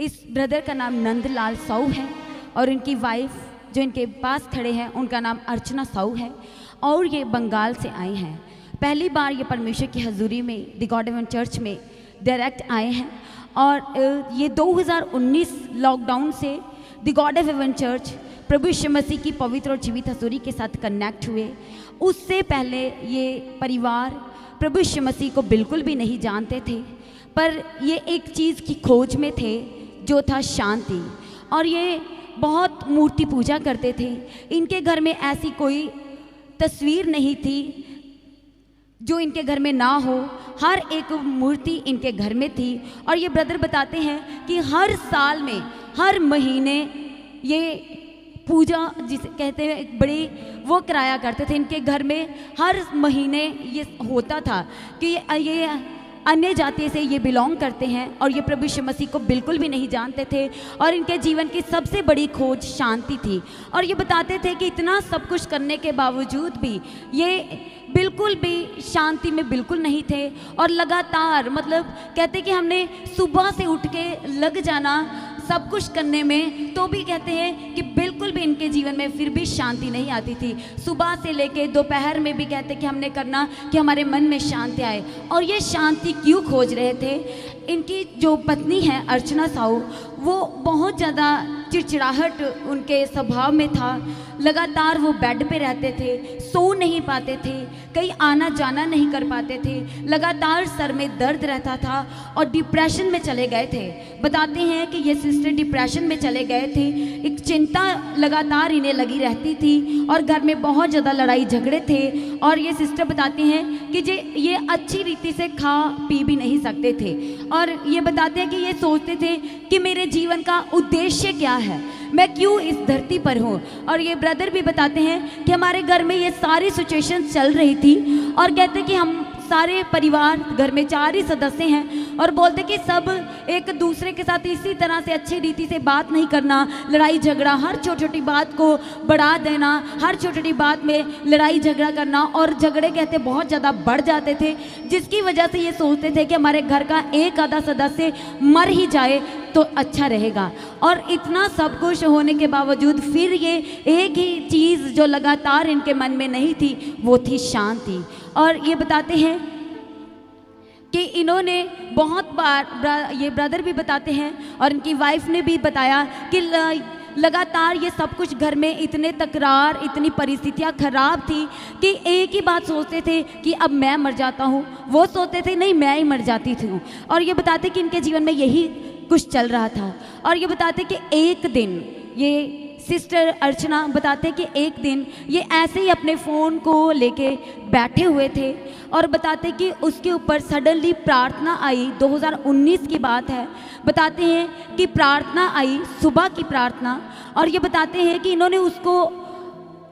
इस ब्रदर का नाम नंदलाल साहू है और इनकी वाइफ जो इनके पास खड़े हैं उनका नाम अर्चना साहू है और ये बंगाल से आए हैं। पहली बार ये परमेश्वर की हजूरी में द गॉड हेवन चर्च में डायरेक्ट आए हैं और ये 2019 लॉकडाउन से द गॉड हेवन चर्च प्रभु यीशु मसीह की पवित्र और जीवित हजूरी के साथ कनेक्ट हुए। उससे पहले ये परिवार प्रभु यीशु मसीह को बिल्कुल भी नहीं जानते थे, पर ये एक चीज़ की खोज में थे जो था शांति। और ये बहुत मूर्ति पूजा करते थे। इनके घर में ऐसी कोई तस्वीर नहीं थी जो इनके घर में ना हो, हर एक मूर्ति इनके घर में थी। और ये ब्रदर बताते हैं कि हर साल में हर महीने ये पूजा जिसे कहते हैं एक बड़ी वो कराया करते थे। इनके घर में हर महीने ये होता था कि ये अन्य जाति से ये बिलोंग करते हैं और ये प्रभु यीशु मसीह को बिल्कुल भी नहीं जानते थे और इनके जीवन की सबसे बड़ी खोज शांति थी। और ये बताते थे कि इतना सब कुछ करने के बावजूद भी ये बिल्कुल भी शांति में बिल्कुल नहीं थे और लगातार मतलब कहते कि हमने सुबह से उठ के लग जाना सब कुछ करने में, तो भी कहते हैं कि बिल्कुल भी इनके जीवन में फिर भी शांति नहीं आती थी। सुबह से लेके दोपहर में भी कहते कि हमने करना कि हमारे मन में शांति आए। और ये शांति क्यों खोज रहे थे? इनकी जो पत्नी है अर्चना साहू, वो बहुत ज़्यादा चिड़चिड़ाहट उनके स्वभाव में था। लगातार वो बेड पे रहते थे, सो नहीं पाते थे, कहीं आना जाना नहीं कर पाते थे, लगातार सर में दर्द रहता था और डिप्रेशन में चले गए थे। बताते हैं कि ये सिस्टर डिप्रेशन में चले गए थे, एक चिंता लगातार इन्हें लगी रहती थी और घर में बहुत ज़्यादा लड़ाई झगड़े थे। और ये सिस्टर बताती हैं कि ये अच्छी रीति से खा पी भी नहीं सकते थे और ये बताते हैं कि ये सोचते थे कि मेरे जीवन का उद्देश्य क्या है, मैं क्यों इस धरती पर हूँ। और ये ब्रदर भी बताते हैं कि हमारे घर में ये सारी सिचुएशन चल रही थी और कहते कि हम सारे परिवार घर में 4 ही सदस्य हैं और बोलते कि सब एक दूसरे के साथ इसी तरह से अच्छी रीति से बात नहीं करना, लड़ाई झगड़ा, हर छोटी छोटी बात को बढ़ा देना, हर छोटी छोटी बात में लड़ाई झगड़ा करना और झगड़े कहते बहुत ज़्यादा बढ़ जाते थे, जिसकी वजह से ये सोचते थे कि हमारे घर का एक आधा सदस्य मर ही जाए तो अच्छा रहेगा। और इतना सब कुछ होने के बावजूद फिर ये एक ही चीज़ जो लगातार इनके मन में नहीं थी वो थी शांति। और ये बताते हैं कि इन्होंने बहुत बार, ये ब्रदर भी बताते हैं और इनकी वाइफ ने भी बताया कि लगातार ये सब कुछ घर में इतने तकरार, इतनी परिस्थितियाँ खराब थी कि एक ही बात सोचते थे कि अब मैं मर जाता हूँ, वो सोचते थे नहीं मैं ही मर जाती थी। और ये बताते कि इनके जीवन में यही कुछ चल रहा था। और ये बताते कि एक दिन ये सिस्टर अर्चना बताते कि एक दिन ये ऐसे ही अपने फ़ोन को लेके बैठे हुए थे और बताते कि उसके ऊपर सडनली प्रार्थना आई। 2019 की बात है। बताते हैं कि प्रार्थना आई, सुबह की प्रार्थना, और ये बताते हैं कि इन्होंने उसको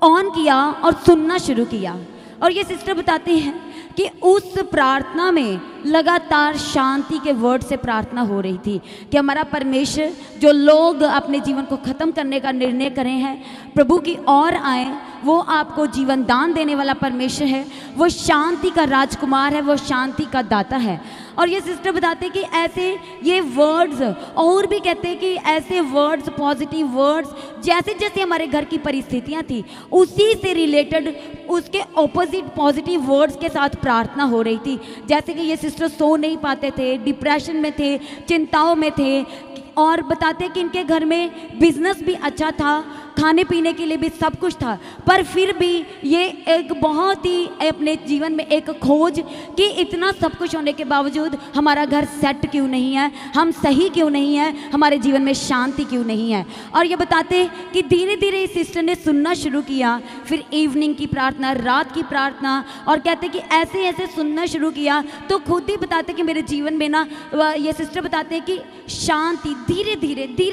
ऑन किया और सुनना शुरू किया। और ये सिस्टर बताते हैं कि उस प्रार्थना में लगातार शांति के वर्ड से प्रार्थना हो रही थी कि हमारा परमेश्वर, जो लोग अपने जीवन को ख़त्म करने का निर्णय करें हैं, प्रभु की ओर आए, वो आपको जीवन दान देने वाला परमेश्वर है, वो शांति का राजकुमार है, वो शांति का दाता है। और ये सिस्टर बताते कि ऐसे ये वर्ड्स और भी कहते हैं कि ऐसे वर्ड्स, पॉजिटिव वर्ड्स, जैसे जैसे हमारे घर की परिस्थितियाँ थी उसी से रिलेटेड उसके ऑपोजिट पॉजिटिव वर्ड्स के साथ प्रार्थना हो रही थी। जैसे कि ये सिस्टर सो नहीं पाते थे, डिप्रेशन में थे, चिंताओं में थे। और बताते कि इनके घर में बिजनेस भी अच्छा था, खाने पीने के लिए भी सब कुछ था, पर फिर भी ये एक बहुत ही अपने जीवन में एक खोज कि इतना सब कुछ होने के बावजूद हमारा घर सेट क्यों नहीं है, हम सही क्यों नहीं है, हमारे जीवन में शांति क्यों नहीं है। और ये बताते कि धीरे धीरे इस सिस्टर ने सुनना शुरू किया, फिर इवनिंग की प्रार्थना, रात की प्रार्थना, और कहते कि ऐसे ऐसे सुनना शुरू किया तो खुद ही बताते कि मेरे जीवन में ना, ये सिस्टर बताते हैं कि शांति धीरे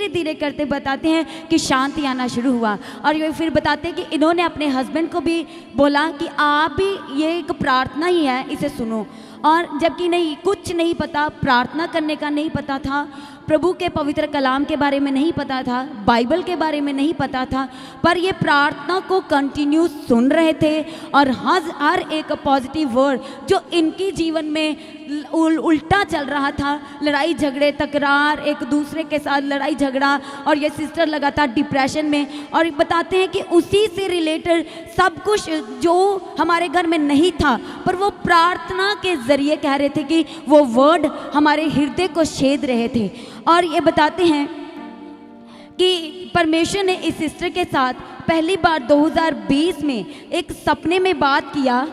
धीरे करते बताते हैं कि शांति आना शुरू हुआ। और ये फिर बताते हैं कि इन्होंने अपने हस्बैंड को भी बोला कि आप भी ये एक प्रार्थना ही है, इसे सुनो। और जबकि नहीं, कुछ नहीं पता, प्रार्थना करने का नहीं पता था, प्रभु के पवित्र कलाम के बारे में नहीं पता था, बाइबल के बारे में नहीं पता था, पर ये प्रार्थना को कंटिन्यू सुन रहे थे और हर एक पॉजिटिव वर्ड जो इनके जीवन में उल्टा चल रहा था, लड़ाई झगड़े तकरार, एक दूसरे के साथ लड़ाई झगड़ा, और ये सिस्टर लगातार डिप्रेशन में, और बताते हैं कि उसी से रिलेटेड सब कुछ जो हमारे घर में नहीं था, पर वो प्रार्थना के ज़रिए कह रहे थे कि वो वर्ड हमारे हृदय को छेद रहे थे। और ये बताते हैं कि परमेश्वर ने इस सिस्टर के साथ पहली बार 2020 में एक सपने में बात किया।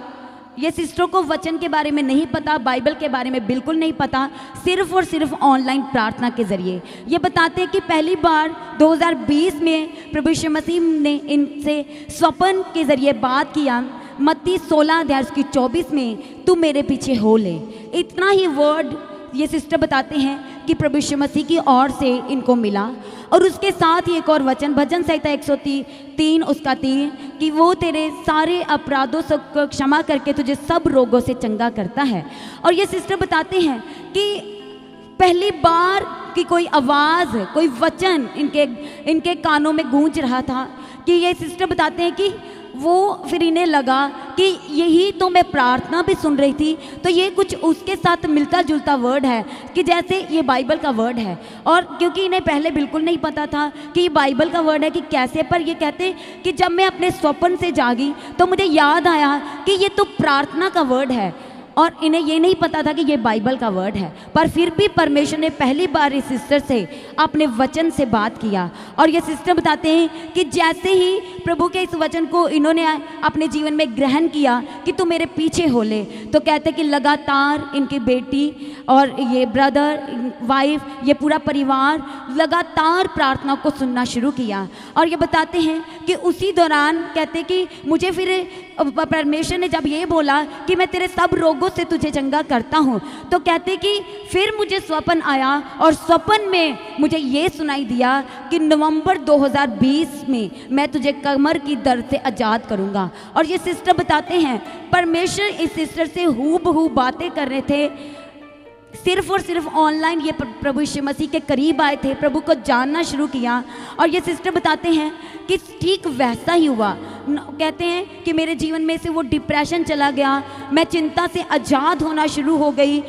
ये सिस्टर को वचन के बारे में नहीं पता, बाइबल के बारे में बिल्कुल नहीं पता, सिर्फ और सिर्फ ऑनलाइन प्रार्थना के ज़रिए। ये बताते हैं कि पहली बार 2020 में प्रभु यीशु मसीह ने इनसे स्वप्न के ज़रिए बात किया। मत्ती 16 अध्याय की 24 में तू मेरे पीछे हो ले। इतना ही वर्ड ये सिस्टर बताते हैं कि प्रभु यीशु मसीह की ओर से इनको मिला। और उसके साथ ही एक और वचन, भजन संहिता 103 उसका 3, कि वो तेरे सारे अपराधों से क्षमा करके तुझे सब रोगों से चंगा करता है। और ये सिस्टर बताते हैं कि पहली बार कि कोई आवाज़, कोई वचन इनके कानों में गूंज रहा था, कि ये सिस्टर बताते हैं कि वो फिर इन्हें लगा कि यही तो मैं प्रार्थना भी सुन रही थी, तो ये कुछ उसके साथ मिलता जुलता वर्ड है कि जैसे ये बाइबल का वर्ड है। और क्योंकि इन्हें पहले बिल्कुल नहीं पता था कि ये बाइबल का वर्ड है कि कैसे, पर ये कहते कि जब मैं अपने स्वप्न से जागी तो मुझे याद आया कि ये तो प्रार्थना का वर्ड है, और इन्हें ये नहीं पता था कि ये बाइबल का वर्ड है। पर फिर भी परमेश्वर ने पहली बार इस सिस्टर से अपने वचन से बात किया। और ये सिस्टर बताते हैं कि जैसे ही प्रभु के इस वचन को इन्होंने अपने जीवन में ग्रहण किया कि तू मेरे पीछे हो ले, तो कहते कि लगातार इनकी बेटी और ये ब्रदर, वाइफ, ये पूरा परिवार लगातार प्रार्थना को सुनना शुरू किया। और ये बताते हैं कि उसी दौरान कहते कि मुझे फिर परमेश्वर ने जब ये बोला कि मैं तेरे सब रोगों से तुझे चंगा करता हूँ, तो कहते कि फिर मुझे स्वप्न आया और स्वप्न में मुझे ये सुनाई दिया कि नवंबर 2020 में मैं तुझे कमर की दर्द से आज़ाद करूँगा। और ये सिस्टर बताते हैं परमेश्वर इस सिस्टर से हूबहू बातें कर रहे थे, सिर्फ और सिर्फ ऑनलाइन ये प्रभु यीशु मसीह के करीब आए थे, प्रभु को जानना शुरू किया। और ये सिस्टर बताते हैं कि ठीक वैसा ही हुआ। कहते हैं कि मेरे जीवन में से वो डिप्रेशन चला गया, मैं चिंता से आज़ाद होना शुरू हो गई।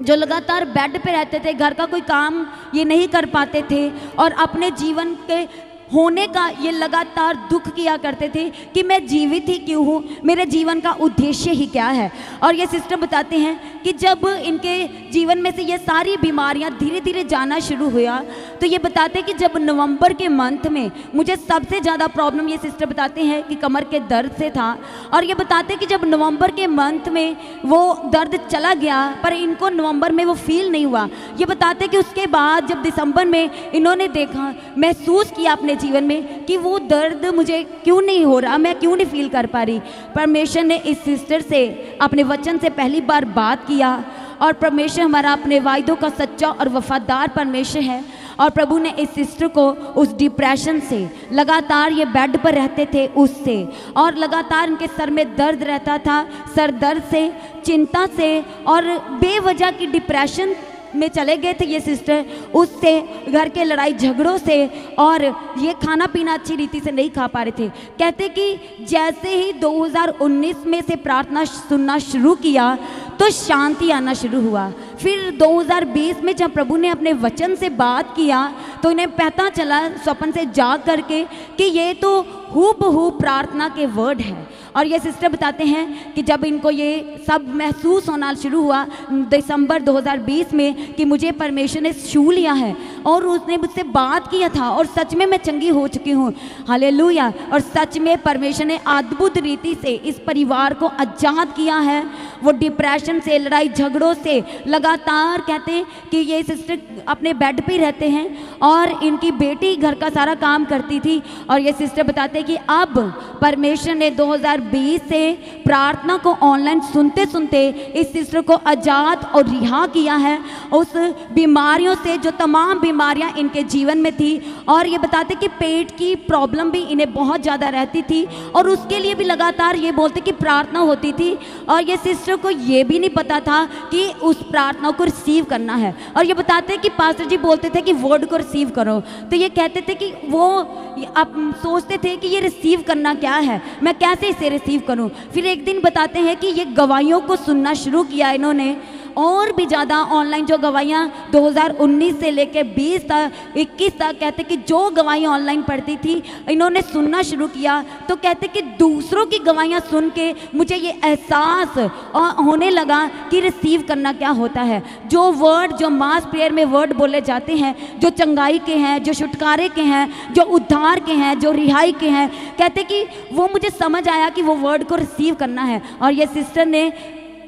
जो लगातार बेड पे रहते थे, घर का कोई काम ये नहीं कर पाते थे, और अपने जीवन के होने का ये लगातार दुख किया करते थे कि मैं जीवित ही क्यों हूँ, मेरे जीवन का उद्देश्य ही क्या है। और ये सिस्टर बताते हैं कि जब इनके जीवन में से ये सारी बीमारियाँ धीरे धीरे जाना शुरू हुआ, तो ये बताते हैं कि जब नवंबर के मंथ में मुझे सबसे ज़्यादा प्रॉब्लम, ये सिस्टर बताते हैं कि कमर के दर्द से था। और ये बताते हैं कि जब नवंबर के मंथ में वो दर्द चला गया, पर इनको नवंबर में वो फील नहीं हुआ। ये बताते हैं कि उसके बाद जब दिसंबर में इन्होंने देखा, महसूस किया अपने जीवन में कि वो दर्द मुझे क्यों नहीं हो रहा, मैं क्यों नहीं फील कर पा रही। परमेश्वर ने इस सिस्टर से अपने वचन से पहली बार बात किया। और परमेश्वर हमारा अपने वायदों का सच्चा और वफादार परमेश्वर है। और प्रभु ने इस सिस्टर को उस डिप्रेशन से, लगातार ये बेड पर रहते थे उससे, और लगातार इनके सर में दर्द रहता था, सर दर्द से, चिंता से और बेवजह की डिप्रेशन में चले गए थे ये सिस्टर, उससे, घर के लड़ाई झगड़ों से, और ये खाना पीना अच्छी रीति से नहीं खा पा रहे थे। कहते कि जैसे ही 2019 में से प्रार्थना सुनना शुरू किया तो शांति आना शुरू हुआ। फिर 2020 में जब प्रभु ने अपने वचन से बात किया तो इन्हें पता चला स्वप्न से जाग करके कि ये तो हूबहू प्रार्थना के वर्ड है। और ये सिस्टर बताते हैं कि जब इनको ये सब महसूस होना शुरू हुआ दिसंबर 2020 में कि मुझे परमेश्वर ने छू लिया है और उसने मुझसे बात किया था और सच में मैं चंगी हो चुकी हूँ, हालेलुया। और सच में परमेश्वर ने अद्भुत रीति से इस परिवार को आज़ाद किया है। वो डिप्रेशन से, लड़ाई झगड़ों से, लगातार कहते हैं कि ये सिस्टर अपने बेड पे रहते हैं और इनकी बेटी घर का सारा काम करती थी। और ये सिस्टर बताते हैं कि अब परमेश्वर ने 2020 से प्रार्थना को ऑनलाइन सुनते सुनते इस सिस्टर को आज़ाद और रिहा किया है उस बीमारियों से, जो तमाम बीमारियां इनके जीवन में थी। और ये बताते कि पेट की प्रॉब्लम भी इन्हें बहुत ज़्यादा रहती थी और उसके लिए भी लगातार ये बोलते कि प्रार्थना होती थी। और ये सिस्टर को ये भी नहीं पता था कि उस प्रार्थना प्रार्थनाओं को रिसीव करना है। और ये बताते हैं कि पास्टर जी बोलते थे कि वर्ड को रिसीव करो, तो ये कहते थे कि वो आप सोचते थे कि ये रिसीव करना क्या है, मैं कैसे इसे रिसीव करूं। फिर एक दिन बताते हैं कि ये गवाहियों को सुनना शुरू किया इन्होंने, और भी ज़्यादा ऑनलाइन जो गवाहियाँ 2019 से लेकर 20 तक 21 तक कहते कि जो गवाहियाँ ऑनलाइन पढ़ती थी इन्होंने सुनना शुरू किया। तो कहते कि दूसरों की गवाहियाँ सुन के मुझे ये एहसास होने लगा कि रिसीव करना क्या होता है। जो वर्ड, जो मास प्रेयर में वर्ड बोले जाते हैं, जो चंगाई के हैं, जो छुटकारे के हैं, जो उद्धार के हैं, जो रिहाई के हैं, कहते कि वो मुझे समझ आया कि वो वर्ड को रिसीव करना है। और ये सिस्टर ने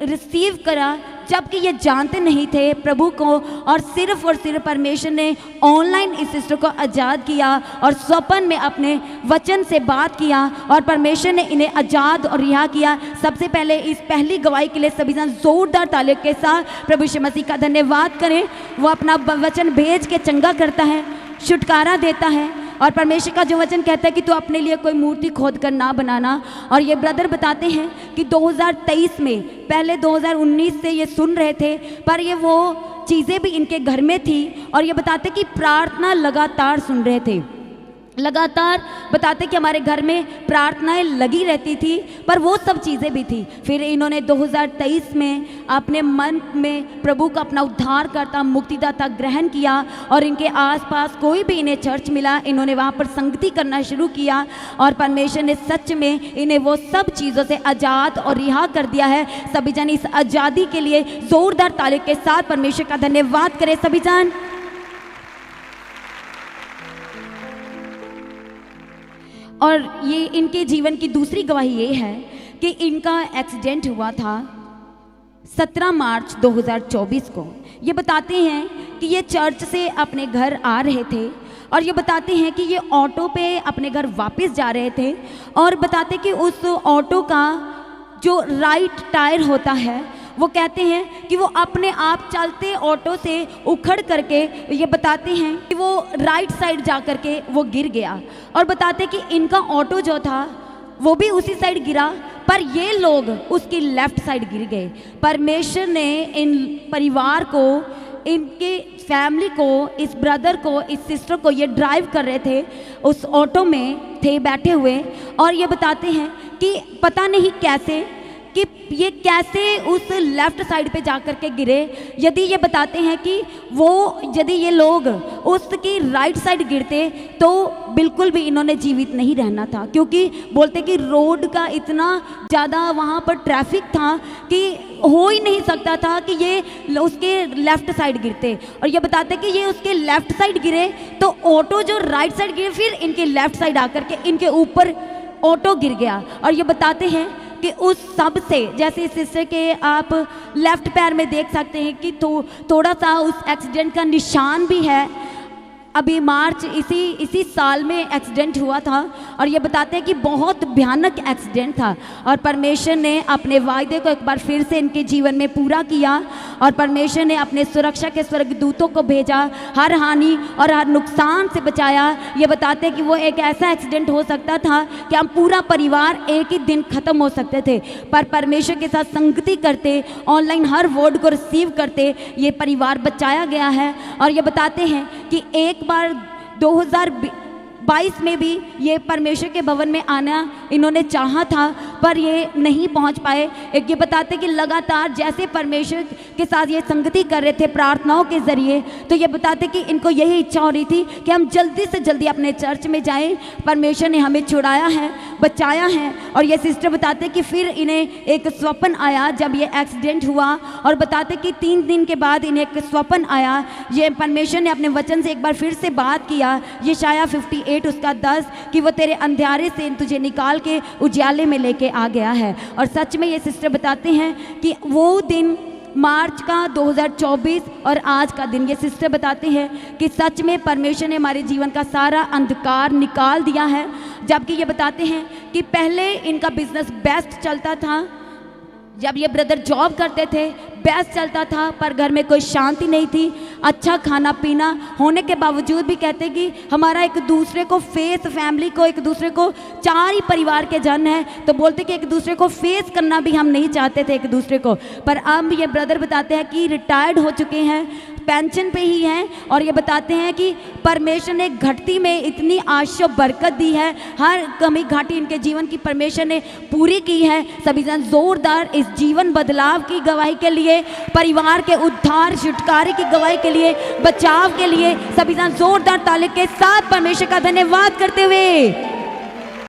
रिसीव करा जबकि ये जानते नहीं थे प्रभु को, और सिर्फ परमेश्वर ने ऑनलाइन इस सिस्टर को आज़ाद किया और स्वप्न में अपने वचन से बात किया और परमेश्वर ने इन्हें आज़ाद और रिहा किया। सबसे पहले इस पहली गवाही के लिए सभी जन जोरदार तालियों के साथ प्रभु यीशु मसीह का धन्यवाद करें। वो अपना वचन भेज के चंगा करता है, छुटकारा देता है, और परमेश्वर का जो वचन कहता है कि तू अपने लिए कोई मूर्ति खोद कर ना बनाना। और ये ब्रदर बताते हैं कि 2023 में, पहले 2019 से ये सुन रहे थे, पर ये वो चीज़ें भी इनके घर में थी। और ये बताते कि प्रार्थना लगातार सुन रहे थे, लगातार बताते कि हमारे घर में प्रार्थनाएं लगी रहती थी, पर वो सब चीज़ें भी थी। फिर इन्होंने 2023 में अपने मन में प्रभु का अपना उद्धारकर्ता, मुक्तिदाता ग्रहण किया, और इनके आसपास कोई भी इन्हें चर्च मिला, इन्होंने वहाँ पर संगति करना शुरू किया, और परमेश्वर ने सच में इन्हें वो सब चीज़ों से आज़ाद और रिहा कर दिया है। सभी जन इस आज़ादी के लिए जोरदार तालियों के साथ परमेश्वर का धन्यवाद करें सभी जन। और ये इनके जीवन की दूसरी गवाही ये है कि इनका एक्सीडेंट हुआ था 17 मार्च 2024 को। ये बताते हैं कि ये चर्च से अपने घर आ रहे थे, और ये बताते हैं कि ये ऑटो पे अपने घर वापस जा रहे थे, और बताते कि उस ऑटो का जो राइट टायर होता है वो कहते हैं कि वो अपने आप चलते ऑटो से उखड़ करके, ये बताते हैं कि वो राइट साइड जा करके वो गिर गया। और बताते कि इनका ऑटो जो था वो भी उसी साइड गिरा, पर ये लोग उसकी लेफ्ट साइड गिर गए। परमेश्वर ने इन परिवार को, इनके फैमिली को, इस ब्रदर को, इस सिस्टर को, ये ड्राइव कर रहे थे, उस ऑटो में थे बैठे हुए, और ये बताते हैं कि पता नहीं कैसे कि ये कैसे उस लेफ़्ट साइड पे जा कर के गिरे। यदि ये बताते हैं कि वो, यदि ये लोग उसकी राइट साइड गिरते तो बिल्कुल भी इन्होंने जीवित नहीं रहना था, क्योंकि बोलते कि रोड का इतना ज़्यादा वहाँ पर ट्रैफिक था कि हो ही नहीं सकता था कि ये उसके लेफ़्ट साइड गिरते। और ये बताते कि ये उसके लेफ़्ट साइड गिरे तो ऑटो जो राइट साइड गिरे, फिर इनके लेफ़्ट साइड आकर के इनके ऊपर ऑटो गिर गया। और ये बताते हैं कि उस सब से, जैसे इस सिस्टर के आप लेफ्ट पैर में देख सकते हैं कि थोड़ा सा उस एक्सीडेंट का निशान भी है। अभी मार्च इसी साल में एक्सीडेंट हुआ था, और ये बताते हैं कि बहुत भयानक एक्सीडेंट था, और परमेश्वर ने अपने वायदे को एक बार फिर से इनके जीवन में पूरा किया, और परमेश्वर ने अपने सुरक्षा के स्वर्गदूतों को भेजा, हर हानि और हर नुकसान से बचाया। ये बताते हैं कि वो एक ऐसा एक्सीडेंट हो सकता था कि हम पूरा परिवार एक ही दिन ख़त्म हो सकते थे, पर परमेश्वर के साथ संगति करते, ऑनलाइन हर वर्ड को रिसीव करते, ये परिवार बचाया गया है। और ये बताते हैं कि एक बार 2022 में भी ये परमेश्वर के भवन में आना इन्होंने चाहा था, पर ये नहीं पहुंच पाए। एक ये बताते कि लगातार जैसे परमेश्वर के साथ ये संगति कर रहे थे प्रार्थनाओं के ज़रिए, तो ये बताते कि इनको यही इच्छा हो रही थी कि हम जल्दी से जल्दी अपने चर्च में जाएं। परमेश्वर ने हमें छुड़ाया है, बचाया है। और ये सिस्टर बताते कि फिर इन्हें एक स्वप्न आया जब ये एक्सीडेंट हुआ, और बताते कि 3 दिन के बाद इन्हें एक स्वप्न आया। ये परमेश्वर ने अपने वचन से एक बार फिर से बात किया, यशायाह 58 उसका 10, कि वो तेरे अंधेरे से तुझे निकाल के उजाले में लेके आ गया है। और सच में ये सिस्टर बताते हैं कि वो दिन मार्च का 2024 और आज का दिन, ये सिस्टर बताते हैं कि सच में परमेश्वर ने हमारे जीवन का सारा अंधकार निकाल दिया है। जबकि ये बताते हैं कि पहले इनका बिजनेस बेस्ट चलता था, जब ये ब्रदर जॉब करते थे, बेस्ट चलता था, पर घर में कोई शांति नहीं थी। अच्छा खाना पीना होने के बावजूद भी कहते कि हमारा एक दूसरे को फेस, फैमिली को, एक दूसरे को, 4 ही परिवार के जन हैं, तो बोलते कि एक दूसरे को फेस करना भी हम नहीं चाहते थे एक दूसरे को। पर अब ये ब्रदर बताते हैं कि रिटायर्ड हो चुके हैं, पेंशन पे ही हैं, और ये बताते हैं कि परमेश्वर ने घटती में इतनी आशीष बरकत दी है, हर कमी घाटी इनके जीवन की परमेश्वर ने पूरी की है। सभी जन जोरदार इस जीवन बदलाव की गवाही के लिए, परिवार के उद्धार छुटकारे की गवाही के लिए, बचाव के लिए सभी जन जोरदार ताली के साथ परमेश्वर का धन्यवाद करते हुए